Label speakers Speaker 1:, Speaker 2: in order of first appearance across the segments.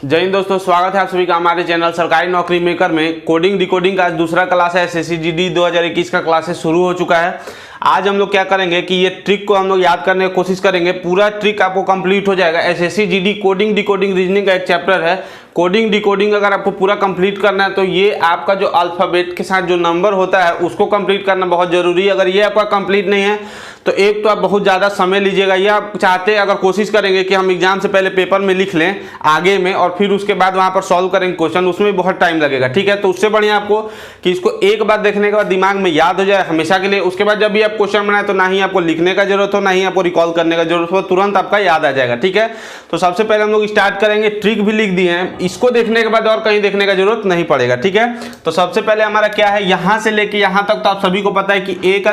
Speaker 1: जय हिंद दोस्तों, स्वागत है आप सभी का हमारे चैनल सरकारी नौकरी मेकर में। कोडिंग डिकोडिंग का आज दूसरा क्लास है। एसएससी जीडी 2021 का क्लासेस शुरू हो चुका है। आज हम लोग क्या करेंगे कि ये ट्रिक को हम लोग याद करने की कोशिश करेंगे। पूरा ट्रिक आपको कंप्लीट हो जाएगा। SSC GD coding decoding reasoning का एक चैप्टर है। कोडिंग डिकोडिंग अगर आपको पूरा कंप्लीट करना है तो ये आपका जो अल्फाबेट के साथ जो नंबर होता है उसको कंप्लीट करना बहुत जरूरी है। अगर ये आपका कंप्लीट नहीं है तो एक तो आप बहुत ज़्यादा समय लीजिएगा। ये आप चाहते अगर कोशिश करेंगे कि हम एग्जाम से पहले पेपर में लिख लें आगे में और फिर उसके बाद वहाँ पर सॉल्व करेंगे क्वेश्चन, उसमें बहुत टाइम लगेगा। ठीक है, तो उससे बढ़िया आपको कि इसको एक बार देखने के बाद दिमाग में याद हो जाए हमेशा के लिए। उसके बाद जब भी आप क्वेश्चन बनाए तो ना ही आपको लिखने का जरूरत हो ना ही आपको रिकॉल करने का जरूरत हो, तुरंत आपका याद आ जाएगा। ठीक है, तो सबसे पहले हम लोग स्टार्ट करेंगे। ट्रिक भी लिख दिए हैं, इसको देखने के बाद और कहीं देखने का जरूरत नहीं पड़ेगा। ठीक है, तो सबसे पहले हमारा क्या है, यहाँ से लेके यहाँ तक तो आप सभी को पता है कि ए का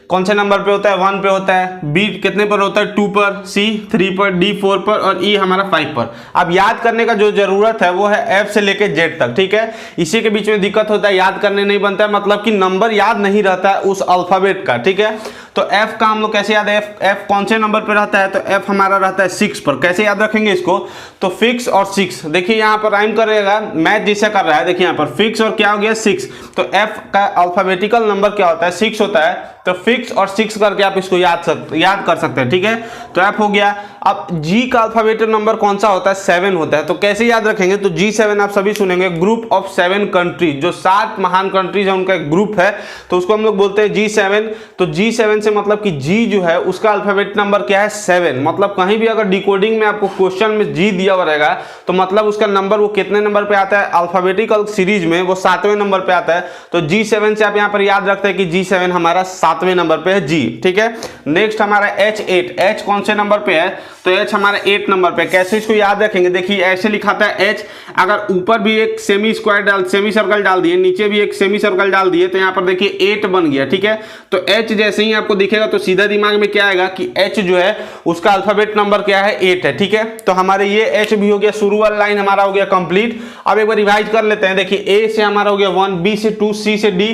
Speaker 1: कौन से नंबर पे होता है, 1 पे होता है, बी कितने पर होता है, 2 पर, सी 3 पर, डी 4 पर और ई हमारा 5 पर। अब याद करने का जो जरूरत है वो है एफ से लेके जेड तक। ठीक है, इसी के बीच में दिक्कत होता है, याद करने नहीं बनता है, मतलब कि नंबर याद नहीं रहता है उस अल्फाबेट का। ठीक है, तो एफ का हम लोग कैसे याद है, एफ कौन से नंबर पे रहता है, तो एफ हमारा रहता है 6 पर। कैसे याद रखेंगे इसको, तो फिक्स और 6, देखिए यहाँ पर राइम करेगा, मैथ जैसा कर रहा है। देखिए यहाँ पर फिक्स और क्या हो गया 6, तो एफ का अल्फाबेटिकल नंबर क्या होता है, 6 होता है। तो फिक्स और 6 करके आप इसको याद कर सकते हैं। ठीक है, तो एफ हो गया। अब जी का अल्फाबेटिकल नंबर कौन सा होता है, 7 होता है। तो कैसे याद रखेंगे, तो G7 आप सभी सुनेंगे, ग्रुप ऑफ 7 कंट्रीज, जो 7 महान कंट्रीज है उनका एक ग्रुप है, तो उसको हम लोग बोलते हैं G7। तो G7 से मतलब कि G जो है उसका अल्फाबेट नंबर क्या है, 7। मतलब कहीं भी अगर डिकोडिंग में आपको क्वेश्चन में G दिया हुआ रहेगा तो मतलब उसका नंबर वो कितने नंबर पे आता है, अल्फाबेटिकल सीरीज में वो 7वें नंबर पे आता है। तो G7 से आप यहाँ पर याद रखते हैं कि G7 हमारा 7वें नंबर पे है G। ठीक है, नेक्स्ट हमारा H8, H कौन से नंबर पे है, तो H हमारा 8 नंबर पे। कैसे इसको याद रखेंगे, देखिए ऐसे लिखाता है H, अगर ऊपर भी एक सेमी सर्कल डाल दिए, नीचे भी एक सेमी सर्कल डाल दिए, तो यहाँ पर देखिए 8 बन गया। ठीक है, तो H जैसे ही आपको दिखेगा तो सीधा दिमाग में क्या आएगा कि H जो है उसका अल्फाबेट नंबर क्या है, 8 है। ठीक है, तो हमारे ये H भी हो गया, शुरू वाला लाइन हमारा हो गया कंप्लीट। अब एक बार रिवाइज कर लेते हैं। देखिए A से हमारा हो गया 1, B से 2, C से D,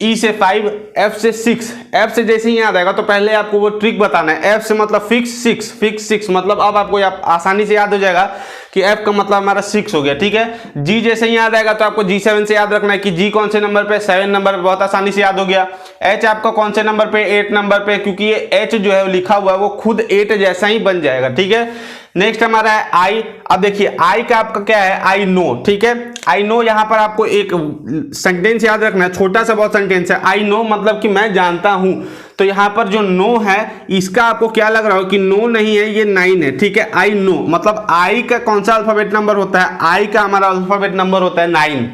Speaker 1: E से 5, F से 6। F से जैसे ही याद आएगा तो पहले आपको वो ट्रिक बताना है। F से मतलब फिक्स 6 मतलब अब आपको आसानी से याद हो जाएगा कि F का मतलब हमारा 6 हो गया। ठीक है, G जैसे ही याद आएगा तो आपको G7 से याद रखना है कि G कौन से नंबर पे, 7 नंबर पे, बहुत आसानी से याद हो गया। H आपका कौन से नंबर पे, 8 नंबर पे, क्योंकि ये H जो है लिखा हुआ है वो खुद 8 जैसा ही बन जाएगा। ठीक है, नेक्स्ट हमारा है I। अब देखिए I का आपका क्या है, I नो। ठीक है, I नो यहाँ पर आपको एक सेंटेंस याद रखना है, छोटा सा बहुत सेंटेंस है। I नो मतलब कि मैं जानता हूं। तो यहाँ पर जो नो है इसका आपको क्या लग रहा हो कि नो नहीं है, ये 9 है। ठीक है, I नो मतलब I का कौन सा अल्फाबेट नंबर होता है, I का हमारा अल्फाबेट नंबर होता है 9।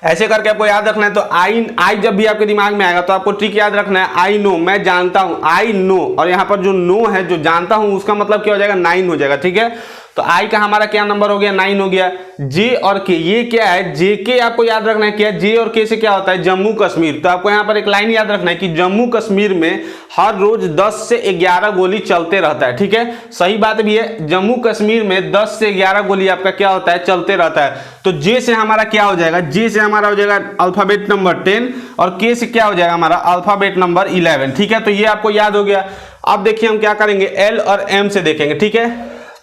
Speaker 1: ऐसे करके आपको याद रखना है। तो आई जब भी आपके दिमाग में आएगा तो आपको ट्रिक याद रखना है, आई नो मैं जानता हूं, आई नो, और यहाँ पर जो नो है जो जानता हूं उसका मतलब क्या हो जाएगा, 9 हो जाएगा। ठीक है, तो आई का हमारा क्या नंबर हो गया, 9 हो गया। जे और के, ये क्या है, जे के आपको याद रखना है क्या, जे और के से क्या होता है, जम्मू कश्मीर। तो आपको यहाँ पर एक लाइन याद रखना है कि जम्मू कश्मीर में हर रोज 10 से 11 गोली चलते रहता है। ठीक है, सही बात भी है, जम्मू कश्मीर में 10 से 11 गोली आपका क्या होता है, चलते रहता है। तो जे से हमारा क्या हो जाएगा, जे से हमारा हो जाएगा अल्फाबेट नंबर 10 और के से क्या हो जाएगा हमारा अल्फाबेट नंबर 11। ठीक है, तो ये आपको याद हो गया। अब देखिए हम क्या करेंगे, एल और एम से देखेंगे। ठीक है,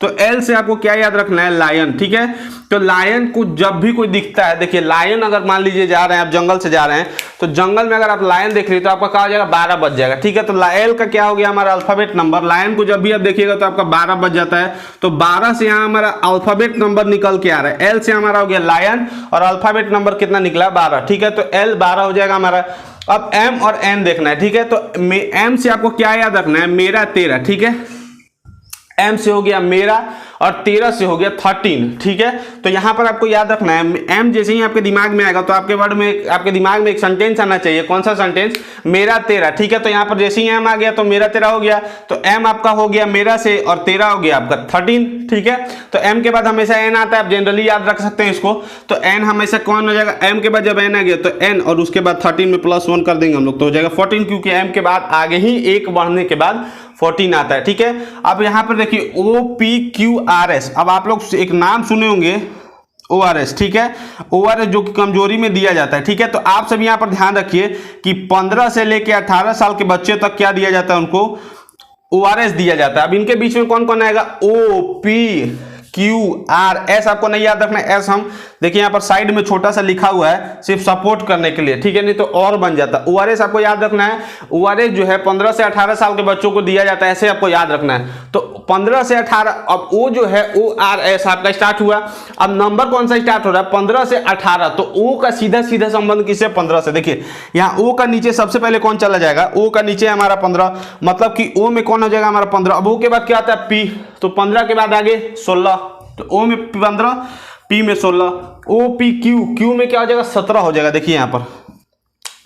Speaker 1: तो एल से आपको क्या याद रखना है, लायन। ठीक है, तो लायन को जब भी कोई दिखता है, देखिए लायन अगर मान लीजिए जा रहे हैं आप जंगल से जा रहे हैं तो जंगल में अगर आप लायन देख रहे तो आपका क्या हो जाएगा, 12 बज जाएगा। ठीक है, तो एल का क्या हो गया हमारा अल्फाबेट नंबर, लायन को जब भी आप देखिएगा तो आपका 12 बज जाता है। तो 12 से यहाँ हमारा अल्फाबेट नंबर निकल के आ रहा है, एल से हमारा हो गया लायन और अल्फाबेट नंबर कितना निकला, 12। ठीक है, तो एल 12 हो जाएगा हमारा। अब एम और एन देखना है। ठीक है, तो एम से आपको क्या याद रखना है, मेरा 13। ठीक है, एम से हो गया मेरा और 13 से हो गया 13। ठीक है, तो यहां पर आपको याद रखना है, एम जैसे ही आपके दिमाग में आएगा तो आपके वर्ड में आपके दिमाग में एक सेंटेंस आना चाहिए। कौन सा सेंटेंस, मेरा 13। ठीक है, तो यहां पर जैसे ही एम आ गया तो मेरा 13 हो गया, तो एम आपका हो गया मेरा से और 13 हो गया आपका 13। ठीक है, तो एम के बाद हमेशा एन आता है, आप जनरली याद रख सकते हैं इसको। तो एन हमेशा कौन हो जाएगा, एम के बाद जब एन आ गया तो एन और उसके बाद 13 में +1 कर देंगे हम लोग तो हो जाएगा 14, क्योंकि एम के बाद आगे ही एक बढ़ने के बाद 14 आता है। ठीक है, अब यहाँ पर देखिए OPQRS, अब आप लोग एक नाम सुने होंगे ORS। ठीक है, ORS जो कि कमजोरी में दिया जाता है। ठीक है, तो आप सब यहाँ पर ध्यान रखिए कि 15 से लेकर 18 साल के बच्चे तक क्या दिया जाता है, उनको ORS दिया जाता है। अब इनके बीच में कौन कौन आएगा, OP QR, एस आपको नहीं याद रखना, एस हम देखिए यहाँ पर साइड में छोटा सा लिखा हुआ है सिर्फ सपोर्ट करने के लिए, ठीक है, नहीं तो और बन जाता। ORS आपको याद रखना है, ORS जो है 15 से 18 साल के बच्चों को दिया जाता है, ऐसे आपको याद रखना है। तो 15 से 18, अब O जो है ORS आपका स्टार्ट हुआ। अब नंबर कौन सा स्टार्ट हो रहा है? 15 से 18, तो O का सीधा सीधा संबंध किससे? 15 से। देखिए यहाँ O का नीचे सबसे पहले कौन चला जाएगा? O का नीचे हमारा 15, मतलब कि O में कौन हो जाएगा हमारा 15। अब O के बाद क्या आता है? P, तो 15 के बाद आगे 16, तो O में 15, P में 16, OPQ, Q में क्या हो जाएगा? 17 हो जाएगा। देखिए यहाँ पर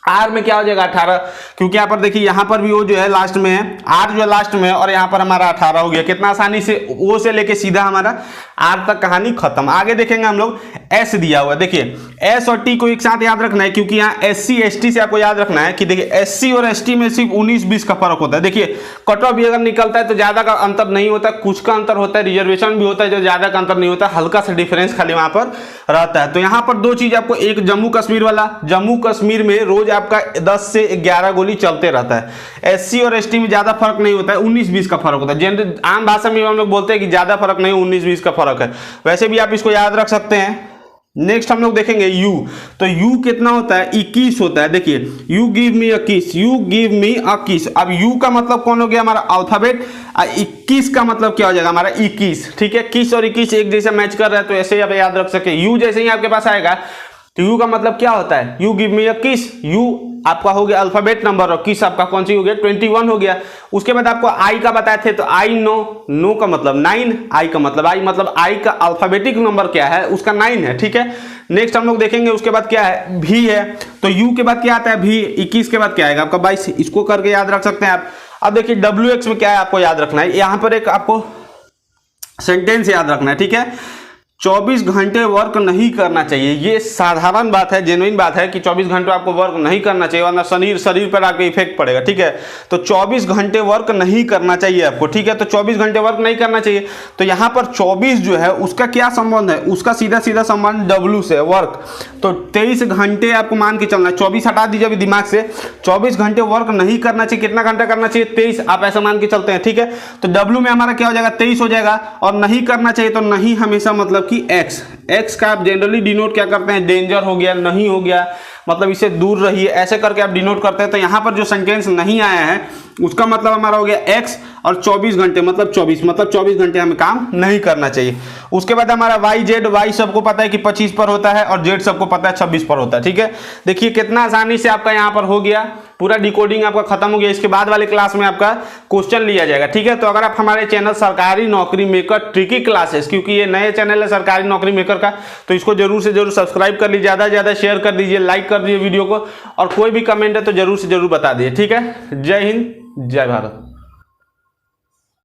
Speaker 1: R में क्या हो जाएगा? 18, क्योंकि यहाँ पर देखिए यहाँ पर भी O जो है लास्ट में है, R जो है लास्ट में है, और यहाँ पर हमारा 18 हो गया। कितना आसानी से O से लेके सीधा हमारा R तक कहानी खत्म। आगे देखेंगे हम लोग, S दिया हुआ है। देखिए S और T को एक साथ याद रखना है, क्योंकि यहाँ SC ST से आपको याद रखना है कि देखिए SC और ST में सिर्फ 19-20 का फर्क होता है। देखिए कट ऑफ भी अगर निकलता है तो ज्यादा का अंतर नहीं होता, कुछ का अंतर होता है, रिजर्वेशन भी होता है जो ज्यादा का अंतर नहीं होता, हल्का सा डिफरेंस खाली वहां पर रहता है। तो यहाँ पर दो चीज आपको, एक जम्मू कश्मीर वाला, जम्मू कश्मीर में रोज आपका 10 से 11 गोली चलते रहता है। SC और ST में ज्यादा फर्क नहीं होता है, 19-20 का फर्क होता है। जनरल आम भाषा में हम लोग बोलते हैं कि ज्यादा फर्क नहीं, 19-20 का फर्क है। वैसे भी आप इसको याद रख सकते हैं। नेक्स्ट हम लोग देखेंगे U, तो U कितना होता है? 21 होता है। देखिए यू गिव मी अ किस, यू गिव मी अ किस। अब U का मतलब कौन हो गया? हमारा अल्फाबेट। 21 का मतलब क्या हो जाएगा? हमारा 21, ठीक है। किस और 21 एक जैसा मैच कर रहा है, तो ऐसे ही आप याद रख सके। U जैसे ही आपके पास आएगा तो U का मतलब क्या होता है? यू गिव मी अ किस, U आपका हो गया अल्फाबेट नंबर, और किस आपका कौन सी हो गया? 21 हो गया। उसके बाद आपको I का बताए थे, तो I नो, नो का मतलब 9, I का मतलब I का अल्फाबेटिक नंबर क्या है? उसका 9 है, ठीक है। नेक्स्ट हम लोग देखेंगे उसके बाद क्या है? V है, तो U के बाद क्या आता है? V। 21 के बाद क्या आएगा? आपका 22, इसको करके याद रख सकते हैं आप। अब देखिए WX में क्या है आपको याद रखना है, यहाँ पर एक आपको सेंटेंस याद रखना है, ठीक है। 24 घंटे वर्क नहीं करना चाहिए, ये साधारण बात है, जेन्युइन बात है कि 24 घंटे आपको वर्क नहीं करना चाहिए, वरना शरीर पर आपके इफेक्ट पड़ेगा, ठीक है। तो 24 घंटे वर्क नहीं करना चाहिए आपको, ठीक है। तो 24 घंटे वर्क नहीं करना चाहिए, तो यहाँ पर 24 जो है उसका क्या संबंध है? उसका सीधा सीधा संबंध W से, वर्क। तो 23 घंटे आपको मान के चलना है, 24 हटा दीजिए अभी दिमाग से। 24 घंटे वर्क नहीं करना चाहिए, कितना घंटा करना चाहिए? 23, आप ऐसा मान के चलते हैं, ठीक है। तो W में हमारा क्या हो जाएगा? 23 हो जाएगा। और नहीं करना चाहिए, तो नहीं हमेशा मतलब कि X का आप जनरली डिनोट क्या करते हैं? डेंजर हो गया, नहीं हो गया, मतलब इससे दूर रहिए, ऐसे करके आप डिनोट करते हैं। तो यहाँ पर जो सेंटेंस नहीं आया है उसका मतलब हमारा हो गया X, और 24 घंटे मतलब 24 घंटे हमें काम नहीं करना चाहिए। उसके बाद हमारा YZ, Y सबको पता है कि 25 पर होता है, और Z सबको पता है 26 पर होता है, ठीक है। देखिए कितना आसानी से आपका यहाँ पर हो गया, पूरा डिकोडिंग आपका खत्म हो गया। इसके बाद वाले क्लास में आपका क्वेश्चन लिया जाएगा, ठीक है। तो अगर आप हमारे चैनल सरकारी नौकरी मेकर ट्रिकी क्लासेस, क्योंकि ये नए चैनल है सरकारी नौकरी मेकर का, तो इसको जरूर से जरूर सब्सक्राइब कर लीजिए, ज़्यादा से ज़्यादा शेयर कर दीजिए, लाइक कर दीजिए वीडियो को, और कोई भी कमेंट है तो जरूर से जरूर बता दीजिए, ठीक है। जय हिंद, जय भारत।